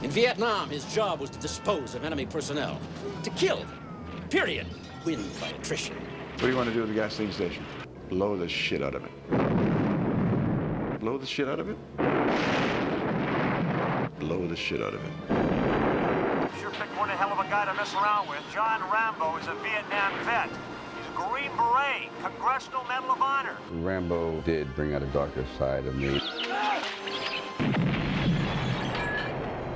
In Vietnam, his job was to dispose of enemy personnel. To kill. Period. Win by attrition. What do you want to do with the gasoline station? Blow the shit out of it. Blow the shit out of it? Blow the shit out of it. Sure picked one hell of a guy to mess around with. John Rambo is a Vietnam vet. He's a Green Beret, Congressional Medal of Honor. Rambo did bring out a darker side of me.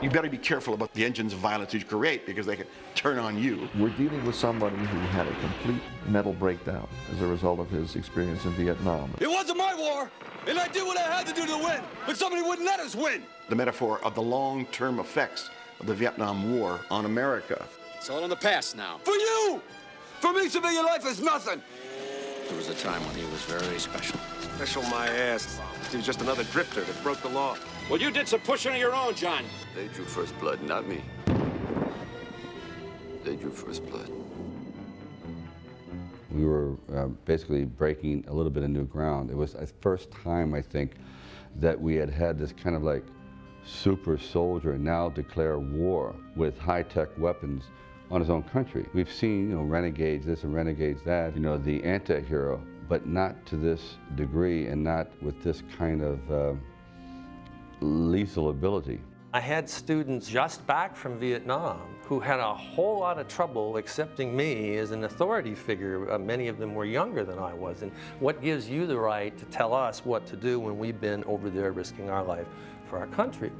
You better be careful about the engines of violence you create because they can turn on you. We're dealing with somebody who had a complete mental breakdown as a result of his experience in Vietnam. It wasn't my war, and I did what I had to do to win, but somebody wouldn't let us win. The metaphor of the long-term effects of the Vietnam War on America. It's all in the past now. For you! For me, civilian life is nothing. There was a time when he was very special. Special my ass. He was just another drifter that broke the law. Well, you did some pushing of your own, John. They drew first blood, not me. They drew first blood. We were basically breaking a little bit of new ground. It was the first time, I think, that we had had this kind of like super soldier now declare war with high-tech weapons on his own country. We've seen, renegades this and renegades that, the anti-hero, but not to this degree and not with this kind of lethal ability. I had students just back from Vietnam who had a whole lot of trouble accepting me as an authority figure. Many of them were younger than I was. And what gives you the right to tell us what to do when we've been over there risking our life for our country?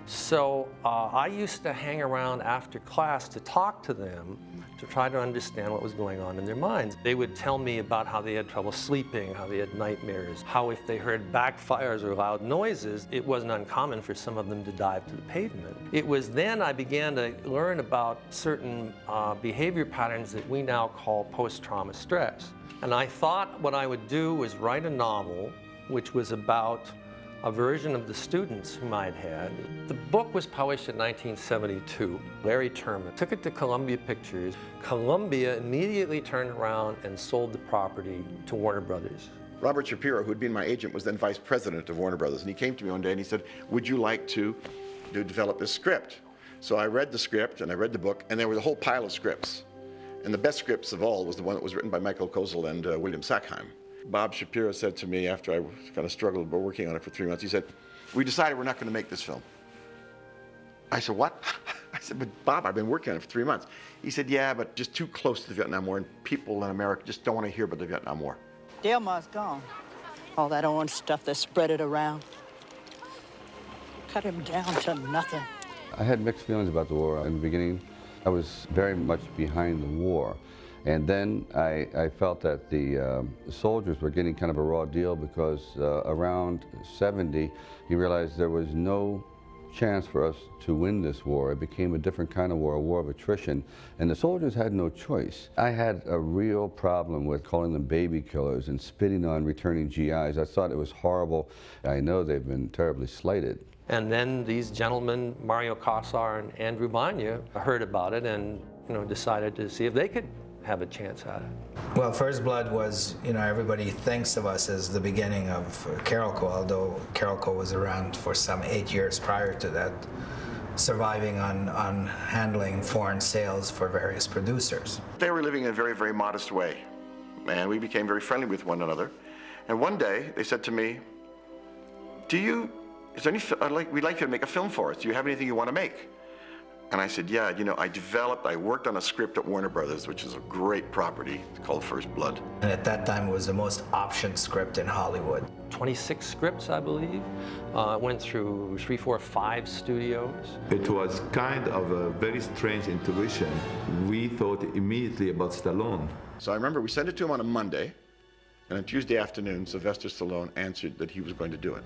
So I used to hang around after class to talk to them to try to understand what was going on in their minds. They would tell me about how they had trouble sleeping, how they had nightmares, how if they heard backfires or loud noises, it wasn't uncommon for some of them to dive to the pavement. It was then I began to learn about certain behavior patterns that we now call post-trauma stress. And I thought what I would do was write a novel which was about a version of the students whom I'd had. The book was published in 1972. Larry Terman took it to Columbia Pictures. Columbia immediately turned around and sold the property to Warner Brothers. Robert Shapiro, who had been my agent, was then vice president of Warner Brothers, and he came to me one day and he said, would you like to develop this script? So I read the script and I read the book, and there was a whole pile of scripts. And the best scripts of all was the one that was written by Michael Kozel and William Sackheim. Bob Shapiro said to me after I kind of struggled by working on it for 3 months, he said, we decided we're not going to make this film. I said, what? I said, but Bob, I've been working on it for 3 months. He said, yeah, but just too close to the Vietnam War, and people in America just don't want to hear about the Vietnam War. Delmar's gone. All that orange stuff that spread it around. Cut him down to nothing. I had mixed feelings about the war. In the beginning, I was very much behind the war. And then I felt that the soldiers were getting kind of a raw deal because around 70, you realized there was no chance for us to win this war. It became a different kind of war, a war of attrition, and the soldiers had no choice. I had a real problem with calling them baby killers and spitting on returning GIs. I thought it was horrible. I know they've been terribly slighted. And then these gentlemen, Mario Casar and Andrew Banya, heard about it and decided to see if they could have a chance at it. Well, First Blood was, everybody thinks of us as the beginning of Carolco, although Carolco was around for some 8 years prior to that, surviving on handling foreign sales for various producers. They were living in a very, very modest way, and we became very friendly with one another. And one day, they said to me, we'd like you to make a film for us. Do you have anything you want to make? And I said, yeah, I worked on a script at Warner Brothers, which is a great property. It's called First Blood. And at that time, it was the most optioned script in Hollywood. 26 scripts, I believe. Went through 3, 4, 5 studios. It was kind of a very strange intuition. We thought immediately about Stallone. So I remember we sent it to him on a Monday, and on Tuesday afternoon, Sylvester Stallone answered that he was going to do it.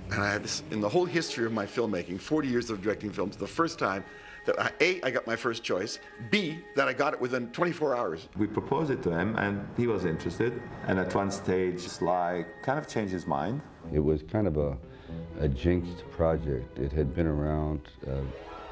And I had this, in the whole history of my filmmaking, 40 years of directing films, the first time that A, I got my first choice, B, that I got it within 24 hours. We proposed it to him, and he was interested. And at one stage, Sly kind of changed his mind. It was kind of a jinxed project. It had been around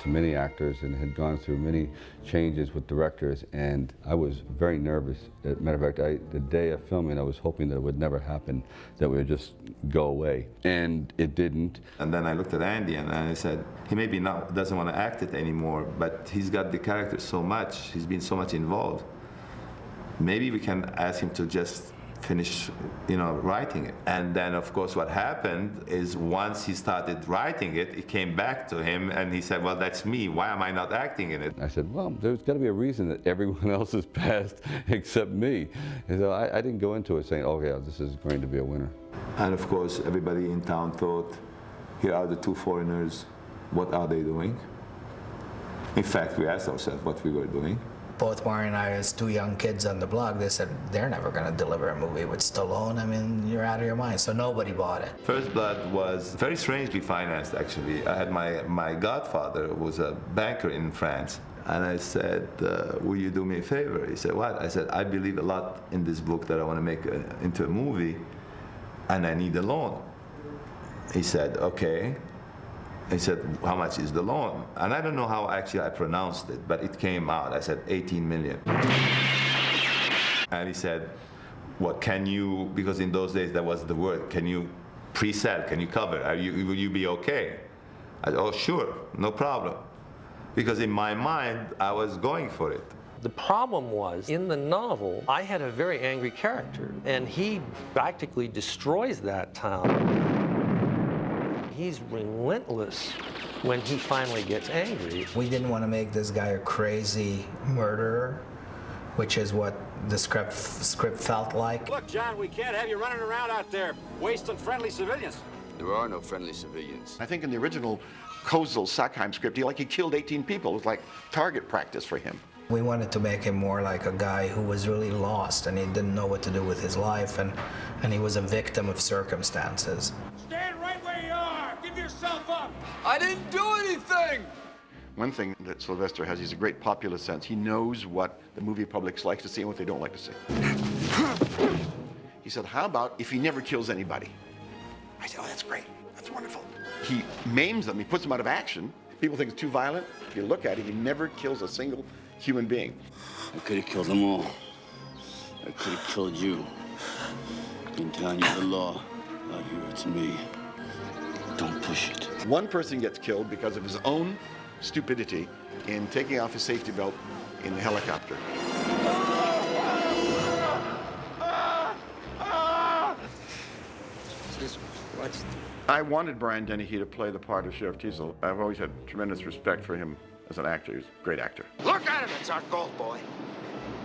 to many actors and had gone through many changes with directors, and I was very nervous. As a matter of fact, the day of filming, I was hoping that it would never happen, that we would just go away, and it didn't. And then I looked at Andy and I said, he maybe doesn't want to act it anymore, but he's got the character so much, he's been so much involved. Maybe we can ask him to just finish, writing it. And then, of course, what happened is once he started writing it, it came back to him, and he said, well, that's me. Why am I not acting in it? I said, well, there's got to be a reason that everyone else has passed except me. And so I didn't go into it saying, oh, yeah, this is going to be a winner. And, of course, everybody in town thought, here are the two foreigners. What are they doing? In fact, we asked ourselves what we were doing. Both Maury and I, as two young kids on the block, they said, they're never going to deliver a movie with Stallone. I mean, you're out of your mind. So nobody bought it. First Blood was very strangely financed, actually. I had my godfather who was a banker in France. And I said, will you do me a favor? He said, what? I said, I believe a lot in this book that I want to make into a movie, and I need a loan. He said, okay. He said, how much is the loan? And I don't know how actually I pronounced it, but it came out. I said, 18 million. And he said, what, can you, because in those days that was the word, can you pre-sell, can you cover? Will you be okay? I said, oh, sure, no problem. Because in my mind, I was going for it. The problem was, in the novel, I had a very angry character, and he practically destroys that town. He's relentless when he finally gets angry. We didn't want to make this guy a crazy murderer, which is what the script felt like. Look, John, we can't have you running around out there wasting friendly civilians. There are no friendly civilians. I think in the original Kozel-Sackheim script, he killed 18 people. It was like target practice for him. We wanted to make him more like a guy who was really lost and he didn't know what to do with his life, and he was a victim of circumstances. Stand right where you are. Give yourself up. I didn't do anything! One thing that Sylvester has, he's a great populist sense. He knows what the movie public likes to see and what they don't like to see. He said, how about if he never kills anybody? I said, oh, that's great. That's wonderful. He maims them. He puts them out of action. People think it's too violent. If you look at it, he never kills a single human being. I could have killed them all. I could have killed you. In town, you're the law. Out here, it's me. Don't push it. One person gets killed because of his own stupidity in taking off his safety belt in the helicopter. I wanted Brian Dennehy to play the part of Sheriff Teasel. I've always had tremendous respect for him as an actor. He's a great actor. Look at him, it's our golf boy.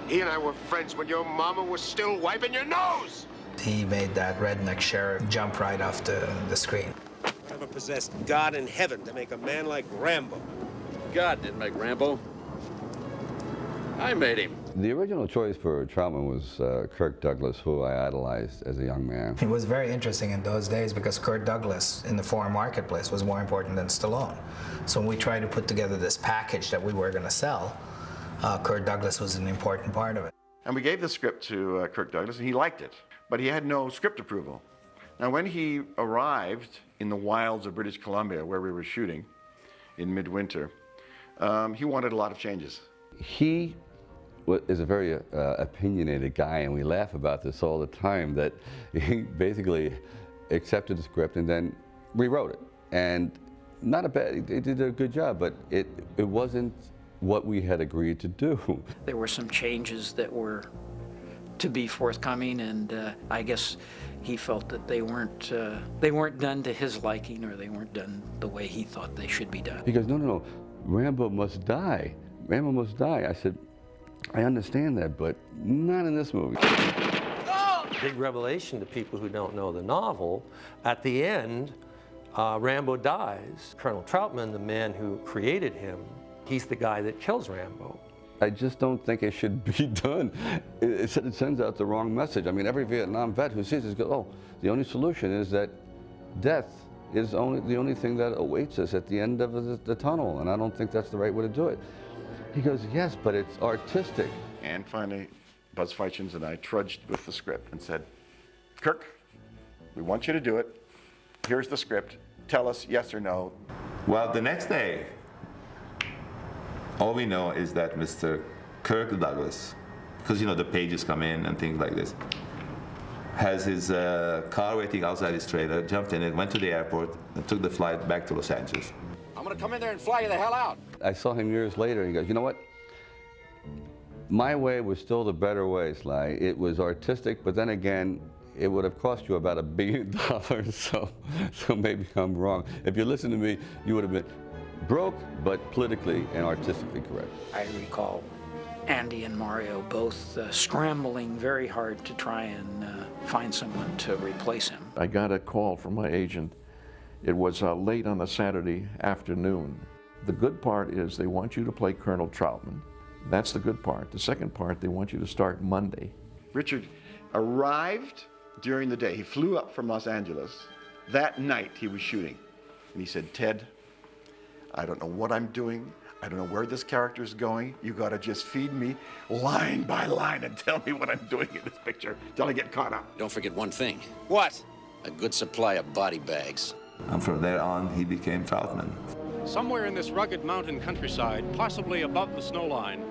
He and I were friends when your mama was still wiping your nose. He made that redneck sheriff jump right off the screen. Whatever possessed God in heaven to make a man like Rambo? God didn't make Rambo. I made him. The original choice for Troutman was Kirk Douglas, who I idolized as a young man. It was very interesting in those days because Kirk Douglas in the foreign marketplace was more important than Stallone. So when we tried to put together this package that we were going to sell, Kirk Douglas was an important part of it. And we gave the script to Kirk Douglas, and he liked it, but he had no script approval. Now, when he arrived in the wilds of British Columbia, where we were shooting in midwinter, he wanted a lot of changes. He is a very opinionated guy, and we laugh about this all the time, that he basically accepted the script and then rewrote it. And not a bad, he did a good job, but it wasn't what we had agreed to do. There were some changes that were to be forthcoming, and I guess he felt that they weren't done to his liking, or they weren't done the way he thought they should be done. He goes, no, Rambo must die. Rambo must die. I said, I understand that, but not in this movie. Big revelation to people who don't know the novel. At the end, Rambo dies. Colonel Troutman, the man who created him, he's the guy that kills Rambo. I just don't think it should be done. It sends out the wrong message. I mean, every Vietnam vet who sees this goes, oh, the only solution is that death is the only thing that awaits us at the end of the tunnel, and I don't think that's the right way to do it. He goes, yes, but it's artistic. And finally, Buzz Feichens and I trudged with the script and said, Kirk, we want you to do it. Here's the script. tell us yes or no. Well, the next day, all we know is that Mr. Kirk Douglas, because you know the pages come in and things like this, has his car waiting outside his trailer, jumped in it, went to the airport, and took the flight back to Los Angeles. I'm gonna come in there and fly you the hell out. I saw him years later, and he goes, you know what? My way was still the better way, Sly. It was artistic, but then again, it would have cost you about $1 billion, so maybe I'm wrong. If you listened to me, you would have been broke, but politically and artistically correct. I recall Andy and Mario both scrambling very hard to try and find someone to replace him. I got a call from my agent. It was late on a Saturday afternoon. The good part is they want you to play Colonel Troutman. That's the good part. The second part, they want you to start Monday. Richard arrived during the day. He flew up from Los Angeles. That night he was shooting. And he said, Ted, I don't know what I'm doing. I don't know where this character is going. You gotta just feed me line by line and tell me what I'm doing in this picture till I get caught up. Don't forget one thing. What? A good supply of body bags. And from there on, he became Troutman. Somewhere in this rugged mountain countryside, possibly above the snow line,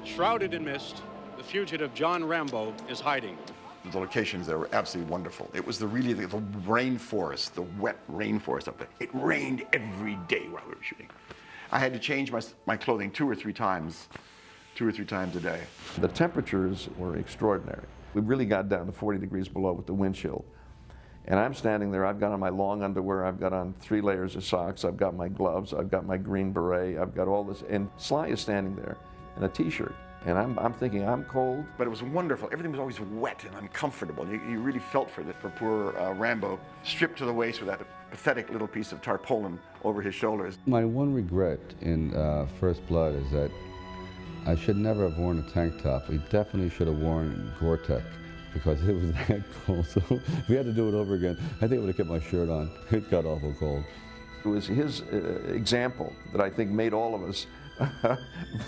shrouded in mist, the fugitive John Rambo is hiding. The locations there were absolutely wonderful. It was the rainforest, the wet rainforest up there. It rained every day while we were shooting. I had to change my clothing two or three times a day. The temperatures were extraordinary. We really got down to 40 degrees below with the wind chill. And I'm standing there, I've got on my long underwear, I've got on 3 layers of socks, I've got my gloves, I've got my green beret, I've got all this, and Sly is standing there in a t-shirt. And I'm thinking, I'm cold. But it was wonderful. Everything was always wet and uncomfortable. You really felt for poor Rambo, stripped to the waist with that pathetic little piece of tarpaulin over his shoulders. My one regret in First Blood is that I should never have worn a tank top. We definitely should have worn Gore-Tex because it was that cold. So if we had to do it over again, I think I would have kept my shirt on. It got awful cold. It was his example that I think made all of us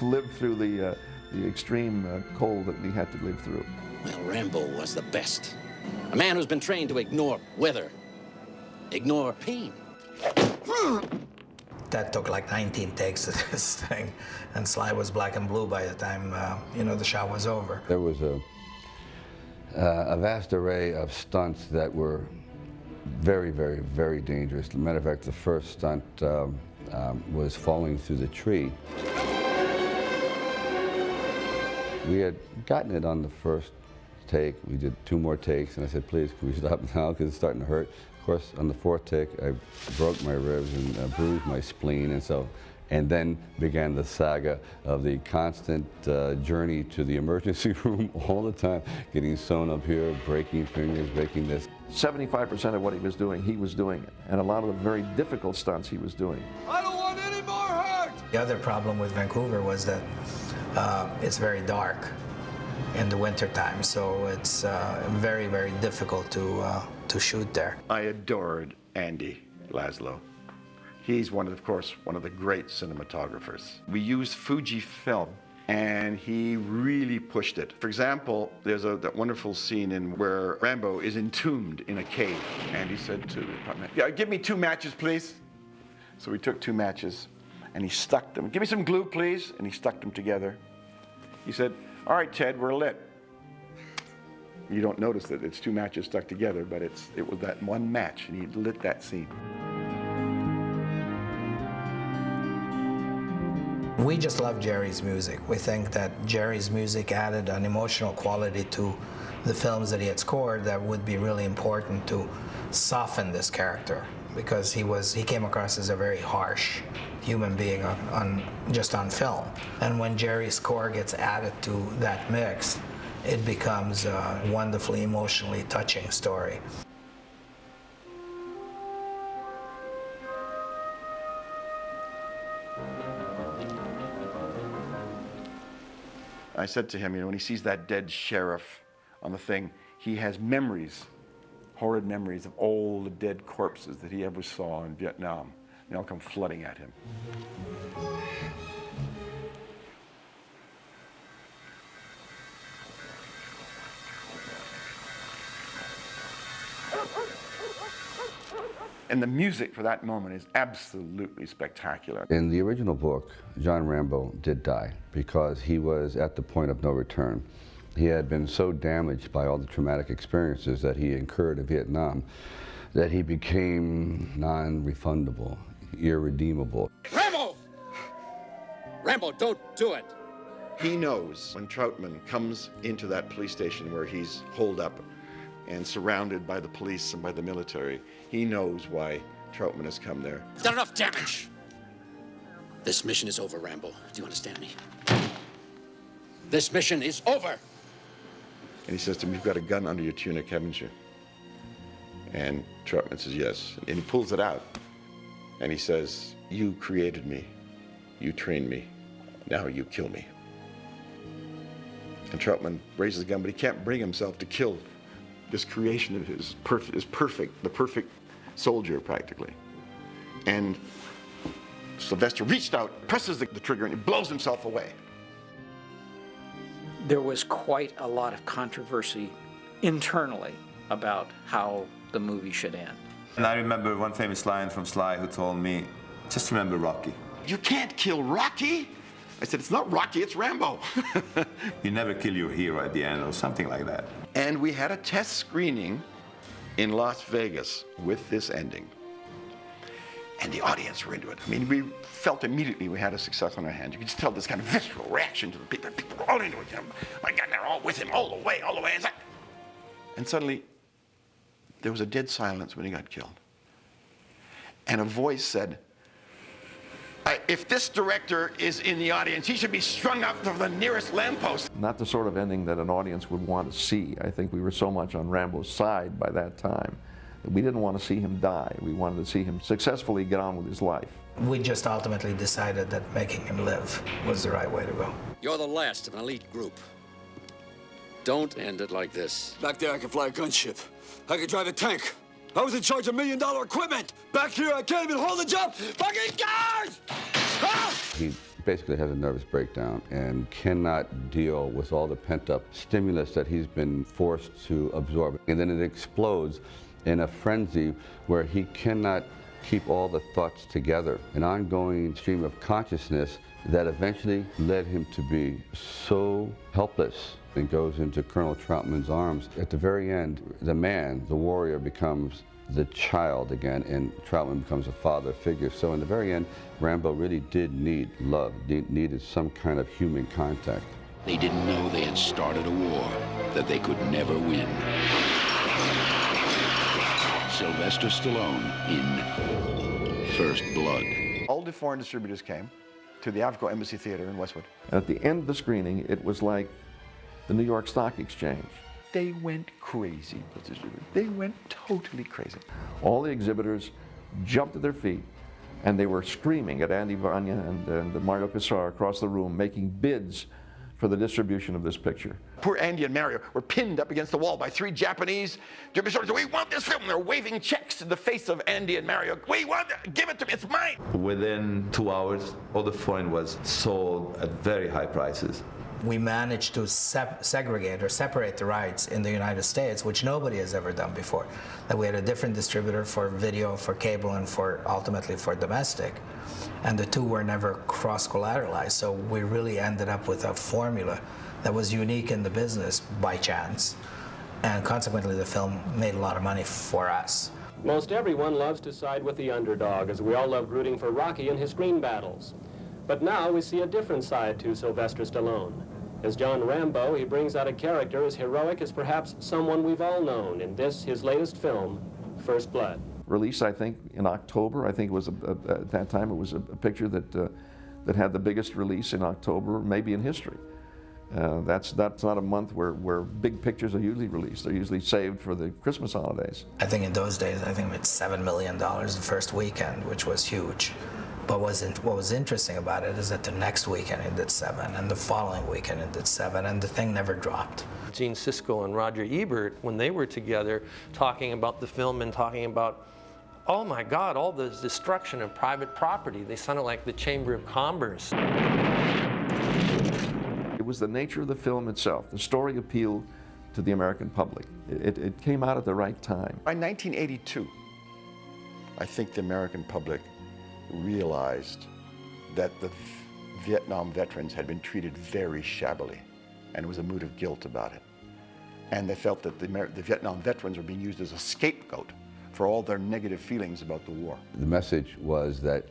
live through the extreme cold that we had to live through. Well, Rambo was the best. A man who's been trained to ignore weather, ignore pain. That took like 19 takes of this thing, and Sly was black and blue by the time the shot was over. There was a vast array of stunts that were very, very, very dangerous. As a matter of fact, the first stunt was falling through the tree. We had gotten it on the first take. We did 2 more takes, and I said, please, can we stop now, because it's starting to hurt. Of course, on the 4th take, I broke my ribs and bruised my spleen, and then began the saga of the constant journey to the emergency room all the time, getting sewn up here, breaking fingers, breaking this. 75% of what he was doing it, and a lot of the very difficult stunts he was doing. I don't want any more hurt! The other problem with Vancouver was that it's very dark in the wintertime, so it's very, very difficult to shoot there. I adored Andy Laszlo. He's of course, one of the great cinematographers. We used Fuji film, and he really pushed it. For example, there's that wonderful scene where Rambo is entombed in a cave. Andy said to the partner, yeah, give me 2 matches, please. So we took 2 matches, and he stuck them. Give me some glue, please. And he stuck them together. He said, all right, Ted, we're lit. You don't notice that it's 2 matches stuck together, but it was that one match, and he lit that scene. We just love Jerry's music. We think that Jerry's music added an emotional quality to the films that he had scored that would be really important to soften this character, because he came across as a very harsh human being just on film. And when Jerry's score gets added to that mix, it becomes a wonderfully emotionally touching story. I said to him, when he sees that dead sheriff on the thing, he has memories, horrid memories of all the dead corpses that he ever saw in Vietnam. They all come flooding at him. And the music for that moment is absolutely spectacular. In the original book, John Rambo did die because he was at the point of no return. He had been so damaged by all the traumatic experiences that he incurred in Vietnam that he became non-refundable, irredeemable. Rambo! Rambo, don't do it. He knows when Troutman comes into that police station where he's holed up and surrounded by the police and by the military, he knows why Troutman has come there. You've done enough damage. This mission is over, Rambo. Do you understand me? This mission is over. And he says to him, "You've got a gun under your tunic, haven't you?" And Troutman says, "Yes." And he pulls it out. And he says, "You created me. You trained me. Now you kill me." And Troutman raises the gun, but he can't bring himself to kill this creation of his, the perfect soldier, practically. And Sylvester reached out, presses the trigger, and he blows himself away. There was quite a lot of controversy internally about how the movie should end. And I remember one famous line from Sly who told me, "Just remember Rocky." "You can't kill Rocky." I said, "It's not Rocky, it's Rambo." You never kill your hero at the end or something like that. And we had a test screening in Las Vegas with this ending. And the audience were into it. I mean, we felt immediately we had a success on our hands. You could just tell this kind of visceral reaction to the people. People were all into it. You know, my God, they're all with him all the way. And suddenly, there was a dead silence when he got killed. And a voice said, "If this director is in the audience, he should be strung up to the nearest lamppost." Not the sort of ending that an audience would want to see. I think we were so much on Rambo's side by that time that we didn't want to see him die. We wanted to see him successfully get on with his life. We just ultimately decided that making him live was the right way to go. You're the last of an elite group. Don't end it like this. Back there, I can fly a gunship. I can drive a tank. I was in charge of $1 million equipment. Back here, I can't even hold a job. Fucking cars! Ah! He basically has a nervous breakdown and cannot deal with all the pent-up stimulus that he's been forced to absorb. And then it explodes in a frenzy where he cannot keep all the thoughts together. An ongoing stream of consciousness that eventually led him to be so helpless and goes into Colonel Troutman's arms. At the very end, the man, the warrior, becomes the child again, and Troutman becomes a father figure. So in the very end, Rambo really did need love, needed some kind of human contact. They didn't know they had started a war that they could never win. Sylvester Stallone in First Blood. All the foreign distributors came to the African Embassy Theater in Westwood. And at the end of the screening, it was like the New York Stock Exchange. They went crazy. They went totally crazy. All the exhibitors jumped to their feet, and they were screaming at Andy Vanya and Mario Cassar across the room, making bids for the distribution of this picture. Poor Andy and Mario were pinned up against the wall by 3 Japanese distributors. "We want this film." They're waving checks in the face of Andy and Mario. "We want it. Give it to me. It's mine." Within 2 hours, all the foreign was sold at very high prices. We managed to segregate or separate the rights in the United States, which nobody has ever done before. That we had a different distributor for video, for cable, and ultimately for domestic. And the two were never cross-collateralized, so we really ended up with a formula that was unique in the business by chance. And consequently, the film made a lot of money for us. Most everyone loves to side with the underdog, as we all loved rooting for Rocky in his screen battles. But now we see a different side to Sylvester Stallone. As John Rambo, he brings out a character as heroic as perhaps someone we've all known in this, his latest film, First Blood. Released, I think, in October. I think it was, at that time, it was a picture that had the biggest release in October, maybe in history. That's not a month where big pictures are usually released. They're usually saved for the Christmas holidays. I think in those days, I think it's $7 million the first weekend, which was huge. But what was interesting about it is that the next weekend it did 7, and the following weekend it did 7, and the thing never dropped. Gene Siskel and Roger Ebert, when they were together talking about the film and talking about, oh my God, all the destruction of private property, they sounded like the Chamber of Commerce. It was the nature of the film itself. The story appealed to the American public. It came out at the right time. By 1982, I think the American public realized that the Vietnam veterans had been treated very shabbily, and there was a mood of guilt about it. And they felt that the Vietnam veterans were being used as a scapegoat for all their negative feelings about the war. The message was that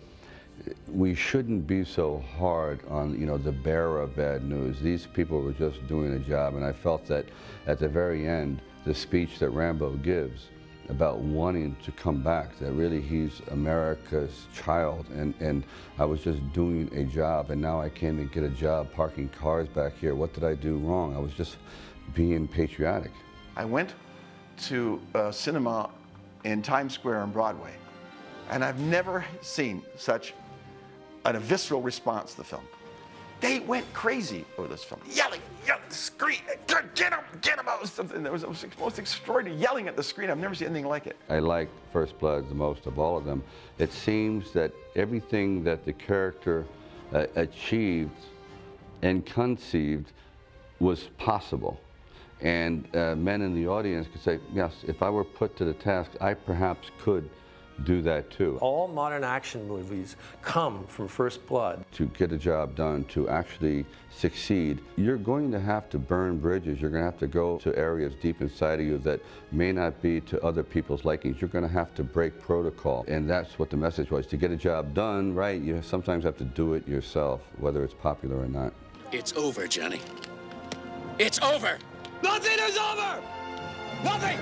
we shouldn't be so hard on, the bearer of bad news. These people were just doing a job, and I felt that at the very end, the speech that Rambo gives about wanting to come back, that really he's America's child, and I was just doing a job, and now I can't even get a job parking cars back here. What did I do wrong? I was just being patriotic. I went to a cinema in Times Square on Broadway, and I've never seen such a visceral response to the film. They went crazy over this film, yelling, scream, get him, something. There was the most extraordinary yelling at the screen. I've never seen anything like it. I like First Blood the most of all of them. It seems that everything that the character achieved and conceived was possible. And men in the audience could say, yes, if I were put to the task, I perhaps could do that too. All modern action movies come from First Blood. To get a job done, to actually succeed, you're going to have to burn bridges. You're going to have to go to areas deep inside of you that may not be to other people's likings. You're going to have to break protocol. And that's what the message was. To get a job done, right, you sometimes have to do it yourself, whether it's popular or not. It's over, Johnny. It's over! Nothing is over! Nothing!